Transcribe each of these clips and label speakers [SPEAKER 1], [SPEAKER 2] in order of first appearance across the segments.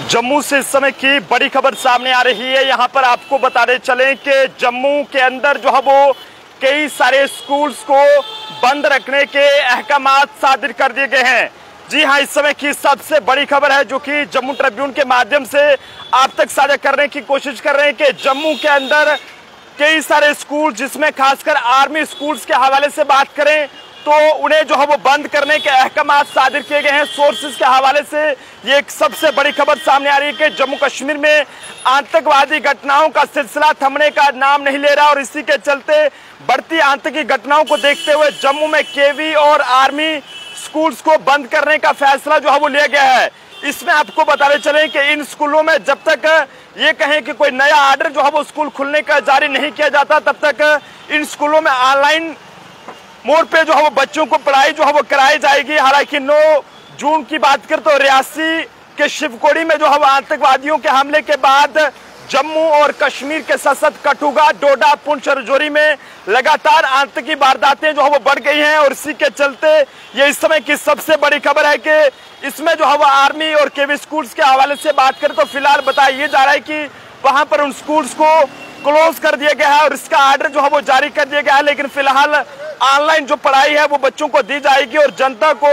[SPEAKER 1] जम्मू से इस समय की बड़ी खबर सामने आ रही है। यहाँ पर आपको बताते चलें कि जम्मू के अंदर जो है वो कई सारे स्कूल्स को बंद रखने के अहकामात सादिर कर दिए गए हैं। जी हाँ, इस समय की सबसे बड़ी खबर है जो कि जम्मू ट्रिब्यून के माध्यम से आप तक साझा करने की कोशिश कर रहे हैं कि जम्मू के अंदर कई सारे स्कूल, जिसमें खासकर आर्मी स्कूल्स के हवाले से बात करें तो उन्हें जो है वो बंद करने के अहकामात सादिर किए गए हैं। सोर्सेज के हवाले से ये एक सबसे बड़ी खबर सामने आ रही है कि जम्मू कश्मीर में आतंकवादी घटनाओं का सिलसिला थमने का नाम नहीं ले रहा और इसी के चलते बढ़ती आतंकी घटनाओं को देखते हुए जम्मू में केवी और आर्मी स्कूल्स को बंद करने का फैसला जो है वो लिया गया है। इसमें आपको बताते चलें कि इन स्कूलों में जब तक ये कहें कि कोई नया आर्डर जो है वो स्कूल खुलने का जारी नहीं किया जाता, तब तक इन स्कूलों में ऑनलाइन मोड पे जो है वो बच्चों को पढ़ाई जो है वो कराई जाएगी। हालांकि 9 जून की बात करें तो रियासी के शिवकोड़ी में जो है वो आतंकवादियों के हमले के बाद जम्मू और कश्मीर के सशद कठुआ, डोडा, पुंछ और राजौरी में लगातार आतंकी वारदातें जो है वो बढ़ गई हैं और इसी के चलते ये इस समय की सबसे बड़ी खबर है कि इसमें जो है वो आर्मी और केवी स्कूल्स के हवाले से बात करें तो फिलहाल बताया ये जा रहा है कि वहां पर उन स्कूल्स को क्लोज कर दिया गया है और इसका आर्डर जो है वो जारी कर दिया गया है। लेकिन फिलहाल ऑनलाइन जो पढ़ाई है वो बच्चों को दी जाएगी और जनता को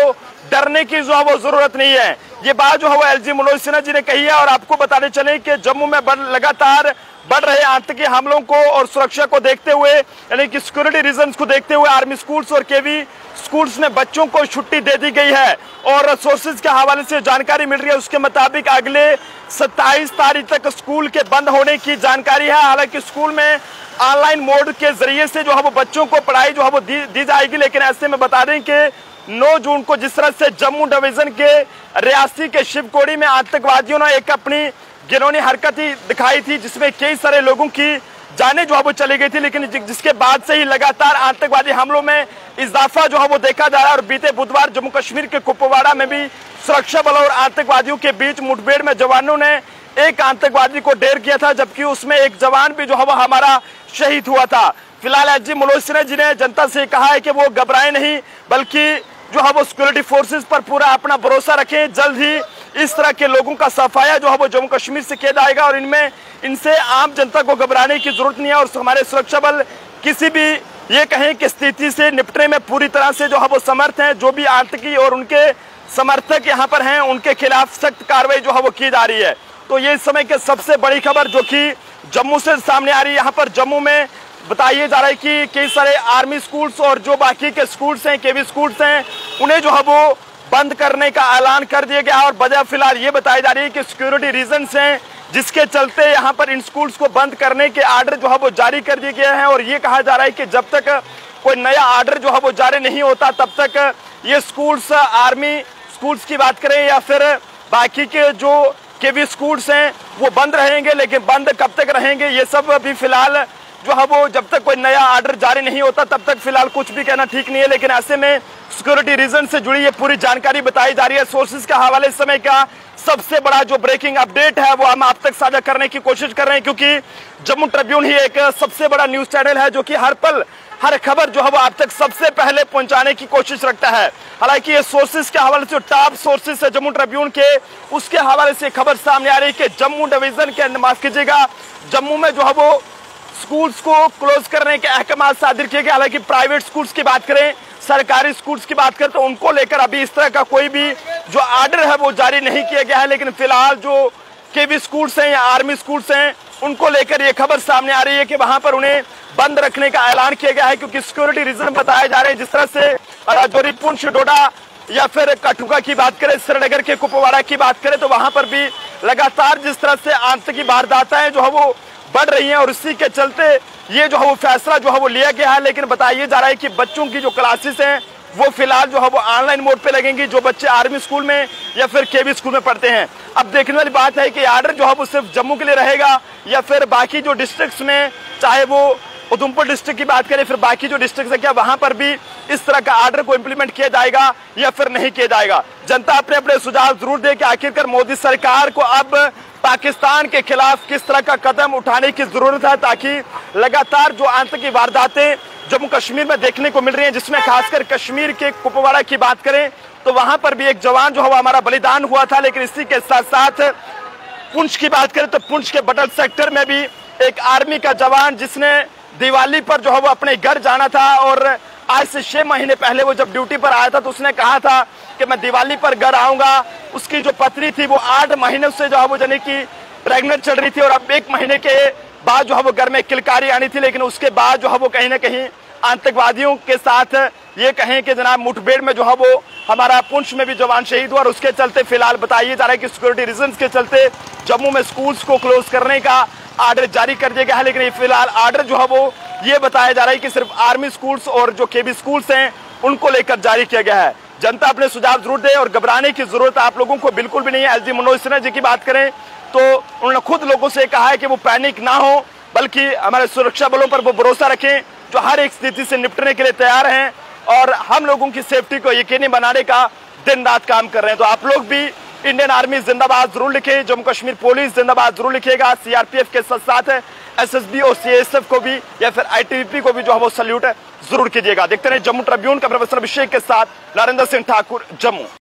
[SPEAKER 1] डरने की जो है वो जरूरत नहीं है। ये बात जो है वो एलजी मनोज सिन्हा जी ने कही है। और आपको बताते चले कि जम्मू में लगातार बढ़ रहे आतंकी हमलों को और सुरक्षा को देखते हुए, यानी कि सिक्योरिटी रीजंस को देखते हुए आर्मी स्कूल्स और केवी स्कूल्स में बच्चों को छुट्टी दे दी गई है। और सोर्सेज के हवाले से जानकारी मिल रही है उसके मुताबिक अगले 27 तारीख तक स्कूल के बंद होने की जानकारी है। हालांकि स्कूल में ऑनलाइन मोड के जरिए से जो है वो बच्चों को पढ़ाई जो है वो दी जाएगी। लेकिन ऐसे में बता दें कि 9 जून को जिस तरह से जम्मू डिवीजन के रियासी के शिवकोड़ी में आतंकवादियों ने एक अपनी घिनौनी हरकत ही दिखाई थी, जिसमें कई सारे लोगों की जानें जो है वो चली गई थी। लेकिन जिसके बाद से ही लगातार आतंकवादी हमलों में इजाफा जो है वो देखा जा रहा है। और बीते बुधवार जम्मू कश्मीर के कुपवाड़ा में भी सुरक्षा बलों और आतंकवादियों के बीच मुठभेड़ में जवानों ने एक आतंकवादी को ढेर किया था, जबकि उसमें एक जवान भी जो है वो हमारा शहीद हुआ था। फिलहाल एसजी मनोज सिन्हा जी ने जनता से कहा है कि वो घबराए नहीं, बल्कि जो है वो सिक्योरिटी फोर्सेस पर पूरा अपना भरोसा रखें। जल्द ही इस तरह के लोगों का सफाया जो है वो जम्मू कश्मीर से किया जाएगा और इनसे आम जनता को घबराने की जरूरत नहीं है। और हमारे सुरक्षा बल किसी भी ये कहें कि स्थिति से निपटने में पूरी तरह से जो है वो समर्थ हैं। जो भी आतंकी और उनके समर्थक यहाँ पर हैं उनके खिलाफ सख्त कार्रवाई जो है वो की जा रही है। तो ये इस समय की सबसे बड़ी खबर जो कि जम्मू से सामने आ रही है। यहाँ पर जम्मू में बताइए जा रहा है कि कई सारे आर्मी स्कूल्स और जो बाकी के स्कूल्स हैं, केवी स्कूल्स हैं, उन्हें जो है वो बंद करने का ऐलान कर दिया गया है। और वजह फिलहाल ये बताई जा रही है कि सिक्योरिटी रीजंस हैं, जिसके चलते यहाँ पर इन स्कूल्स को बंद करने के आर्डर जो है वो जारी कर दिए गए हैं। और ये कहा जा रहा है कि जब तक कोई नया आर्डर जो है वो जारी नहीं होता तब तक ये स्कूल्स, आर्मी स्कूल्स की बात करें या फिर बाकी के जो केवी स्कूल्स हैं वो बंद रहेंगे। लेकिन बंद कब तक रहेंगे ये सब अभी फिलहाल जो है वो जब तक कोई नया आर्डर जारी नहीं होता तब तक फिलहाल कुछ भी कहना ठीक नहीं है। लेकिन ऐसे में सिक्योरिटी रीजन से जुड़ी ये पूरी जानकारी बताई जा रही है। सोर्सेज के हवाले से समय का सबसे बड़ा जो ब्रेकिंग अपडेट है वो हम आप तक साझा करने की कोशिश कर रहे हैं, क्योंकि जम्मू ट्रिब्यून ही एक सबसे बड़ा न्यूज चैनल है जो कि हर पल हर खबर जो है वो आप तक सबसे पहले पहुंचाने की कोशिश रखता है। हालांकि ये सोर्सेज के हवाले से टॉप सोर्सेज है जम्मू ट्रिब्यून के, उसके हवाले से खबर सामने आ रही है कि जम्मू डिवीजन के अंदर, माफ कीजिएगा, जम्मू में जो है वो स्कूल्स को क्लोज करने के अहकाम सादिर किए गए। हालांकि प्राइवेट स्कूल्स की बात करें, सरकारी स्कूल्स की बात करें तो उनको लेकर अभी इस तरह का कोई भी जो आर्डर है वो जारी नहीं किया गया है। लेकिन फिलहाल जो केवी स्कूल्स हैं या आर्मी स्कूल्स हैं उनको लेकर ये खबर सामने आ रही है कि वहां पर उन्हें बंद रखने का ऐलान किया गया है, क्योंकि सिक्योरिटी रीजन बताए जा रहे हैं। जिस तरह से राजौरी, पुंछ, डोडा या फिर कठुआ की बात करें, श्रीनगर के कुपवाड़ा की बात करें तो वहां पर भी लगातार जिस तरह से आतंकी वारदातें जो है वो बढ़ रही हैं और इसी के चलते ये जो है वो फैसला जो है वो लिया गया है। लेकिन बताइए जा रहा है कि बच्चों की जो क्लासेस हैं वो फिलहाल जो है वो ऑनलाइन मोड पे लगेंगी, जो बच्चे आर्मी स्कूल में या फिर केवी स्कूल में पढ़ते हैं। अब देखने वाली बात है कि आर्डर जो है वो सिर्फ जम्मू के लिए रहेगा या फिर बाकी जो डिस्ट्रिक्ट्स में, चाहे वो उधमपुर डिस्ट्रिक्ट की बात करें फिर बाकी जो डिस्ट्रिक्ट है, क्या वहां पर भी इस तरह का आर्डर को इंप्लीमेंट किया जाएगा या फिर नहीं किया जाएगा। जनता अपने अपने सुझाव जरूर दे कि आखिरकार मोदी सरकार को अब पाकिस्तान के खिलाफ किस तरह का कदम उठाने की जरूरत है, ताकि लगातार जो आतंकी वारदातें जम्मू कश्मीर में देखने को मिल रही हैं, जिसमें खासकर कश्मीर के कुपवाड़ा की बात करें तो वहां पर भी एक जवान जो है हमारा बलिदान हुआ था। लेकिन इसी के साथ साथ पुंछ की बात करें तो पुंछ के बटल सेक्टर में भी एक आर्मी का जवान जिसने दिवाली पर जो है वो अपने घर जाना था और आज से 6 महीने पहले वो जब ड्यूटी पर आया था तो उसने कहा था कि मैं दिवाली पर घर आऊंगा। उसकी जो पत्नी थी वो 8 महीने से जो है वो यानी कि प्रेग्नेंट चल रही थी और अब 1 महीने के बाद जो है वो घर में किलकारी आनी थी, लेकिन उसके बाद जो है वो कहीं ना कहीं आतंकवादियों के साथ ये कहें कि जनाब मुठभेड़ में जो है वो हमारा पुंछ में भी जवान शहीद हुआ और उसके चलते फिलहाल बताया जा रहा है कि सिक्योरिटी रीजंस के चलते जम्मू में स्कूल्स को क्लोज करने का आर्डर जारी कर दिया गया है। लेकिन फिलहाल आर्डर जो है वो ये बताया जा रहा है कि सिर्फ आर्मी स्कूल्स और जो केबी स्कूल्स हैं उनको लेकर जारी किया गया है। जनता अपने सुझाव जरूर दे और घबराने की जरूरत आप लोगों को बिल्कुल भी नहीं है। एसडी मनोज सिन्हा जी की बात करें तो उन्होंने खुद लोगों से कहा है कि वो पैनिक ना हो बल्कि हमारे सुरक्षा बलों पर वो भरोसा रखें जो हर एक स्थिति से निपटने के लिए तैयार हैं और हम लोगों की सेफ्टी को यकीनी बनाने का दिन रात काम कर रहे हैं। तो आप लोग भी इंडियन आर्मी जिंदाबाद जरूर लिखे, जम्मू कश्मीर पुलिस जिंदाबाद जरूर लिखिएगा, सीआरपीएफ के साथ साथ एसएसबी और सीएसएफ को भी या फिर आईटीबीपी को भी जो है वो सल्यूट जरूर कीजिएगा। देखते रहे जम्मू ट्रिब्यून का प्रोफेसर अभिषेक के साथ नरेंद्र सिंह ठाकुर, जम्मू।